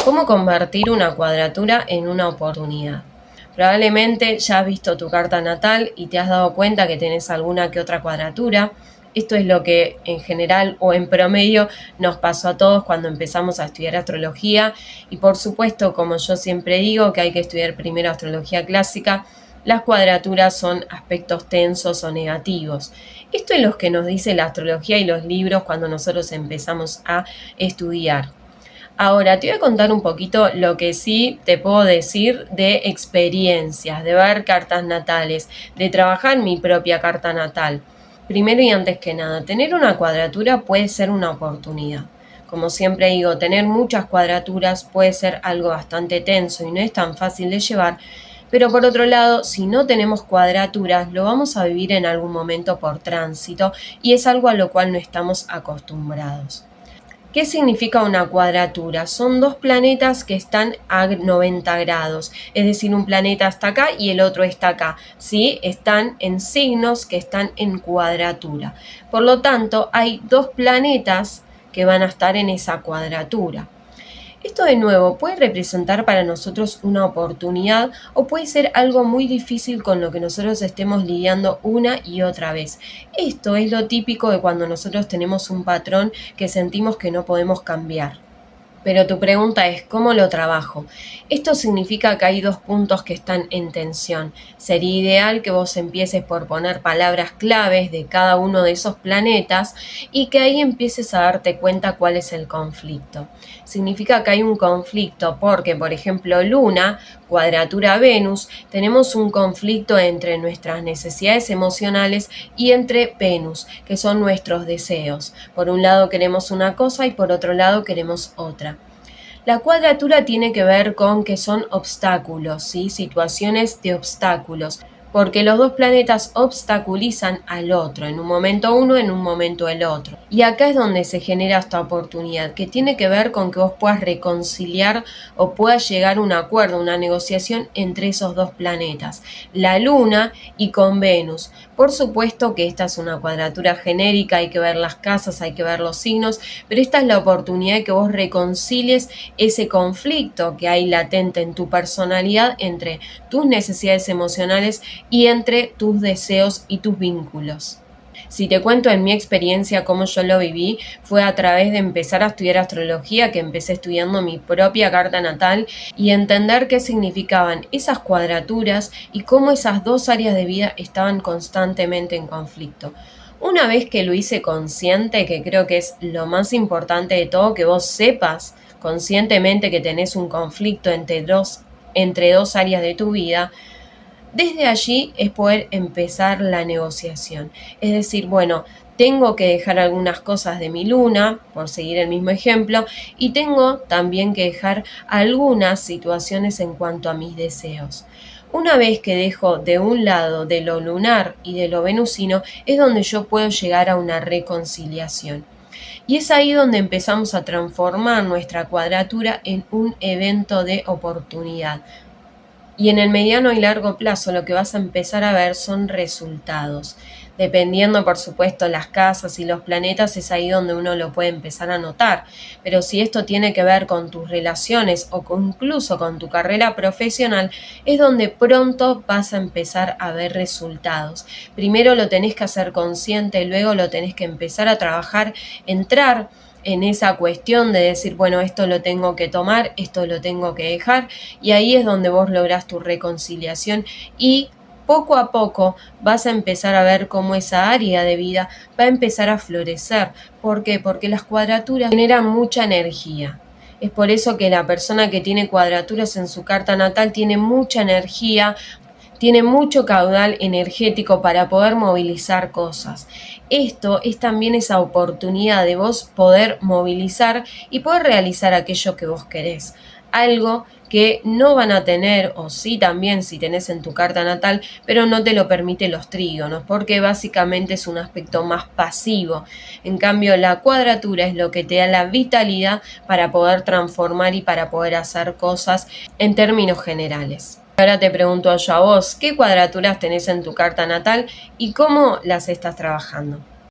¿Cómo convertir una cuadratura en una oportunidad? Probablemente ya has visto tu carta natal y te has dado cuenta que tenés alguna que otra cuadratura. Esto es lo que en general o en promedio nos pasó a todos cuando empezamos a estudiar astrología. Y por supuesto, como yo siempre digo, que hay que estudiar primero astrología clásica, las cuadraturas son aspectos tensos o negativos. Esto es lo que nos dice la astrología y los libros cuando nosotros empezamos a estudiar. Ahora, te voy a contar un poquito lo que sí te puedo decir de experiencias, de ver cartas natales, de trabajar mi propia carta natal. Primero y antes que nada, tener una cuadratura puede ser una oportunidad. Como siempre digo, tener muchas cuadraturas puede ser algo bastante tenso y no es tan fácil de llevar, pero por otro lado, si no tenemos cuadraturas, lo vamos a vivir en algún momento por tránsito y es algo a lo cual no estamos acostumbrados. ¿Qué significa una cuadratura? Son dos planetas que están a 90 grados, es decir, un planeta está acá y el otro está acá, ¿sí? Están en signos que están en cuadratura. Por lo tanto, hay dos planetas que van a estar en esa cuadratura. Esto de nuevo puede representar para nosotros una oportunidad o puede ser algo muy difícil con lo que nosotros estemos lidiando una y otra vez. Esto es lo típico de cuando nosotros tenemos un patrón que sentimos que no podemos cambiar. Pero tu pregunta es, ¿cómo lo trabajo? Esto significa que hay dos puntos que están en tensión. Sería ideal que vos empieces por poner palabras claves de cada uno de esos planetas y que ahí empieces a darte cuenta cuál es el conflicto. Significa que hay un conflicto porque, por ejemplo, Luna, cuadratura Venus, tenemos un conflicto entre nuestras necesidades emocionales y entre Venus, que son nuestros deseos. Por un lado queremos una cosa y por otro lado queremos otra. La cuadratura tiene que ver con que son obstáculos, ¿sí? Situaciones de obstáculos, porque los dos planetas obstaculizan al otro, en un momento uno, en un momento el otro. Y acá es donde se genera esta oportunidad, que tiene que ver con que vos puedas reconciliar o puedas llegar a un acuerdo, una negociación entre esos dos planetas, la Luna y con Venus. Por supuesto que esta es una cuadratura genérica, hay que ver las casas, hay que ver los signos, pero esta es la oportunidad de que vos reconcilies ese conflicto que hay latente en tu personalidad entre tus necesidades emocionales y entre tus deseos y tus vínculos. Si te cuento en mi experiencia cómo yo lo viví, fue a través de empezar a estudiar astrología, que empecé estudiando mi propia carta natal y entender qué significaban esas cuadraturas y cómo esas dos áreas de vida estaban constantemente en conflicto. Una vez que lo hice consciente, que creo que es lo más importante de todo, que vos sepas conscientemente que tenés un conflicto entre dos áreas de tu vida, desde allí es poder empezar la negociación. Es decir, bueno, tengo que dejar algunas cosas de mi luna, por seguir el mismo ejemplo, y tengo también que dejar algunas situaciones en cuanto a mis deseos. Una vez que dejo de un lado de lo lunar y de lo venusino, es donde yo puedo llegar a una reconciliación. Y es ahí donde empezamos a transformar nuestra cuadratura en un evento de oportunidad. Y en el mediano y largo plazo lo que vas a empezar a ver son resultados. Dependiendo, por supuesto, las casas y los planetas, es ahí donde uno lo puede empezar a notar. Pero si esto tiene que ver con tus relaciones o incluso con tu carrera profesional, es donde pronto vas a empezar a ver resultados. Primero lo tenés que hacer consciente, luego lo tenés que empezar a trabajar, entrar en esa cuestión de decir, bueno, esto lo tengo que tomar, esto lo tengo que dejar, y ahí es donde vos lográs tu reconciliación y poco a poco vas a empezar a ver cómo esa área de vida va a empezar a florecer. ¿Por qué? Porque las cuadraturas generan mucha energía. Es por eso que la persona que tiene cuadraturas en su carta natal tiene mucha energía, tiene mucho caudal energético para poder movilizar cosas. Esto es también esa oportunidad de vos poder movilizar y poder realizar aquello que vos querés. Algo que no van a tener, o sí también si tenés en tu carta natal, pero no te lo permite los trígonos, porque básicamente es un aspecto más pasivo. En cambio, la cuadratura es lo que te da la vitalidad para poder transformar y para poder hacer cosas en términos generales. Ahora te pregunto yo a vos, ¿qué cuadraturas tenés en tu carta natal y cómo las estás trabajando?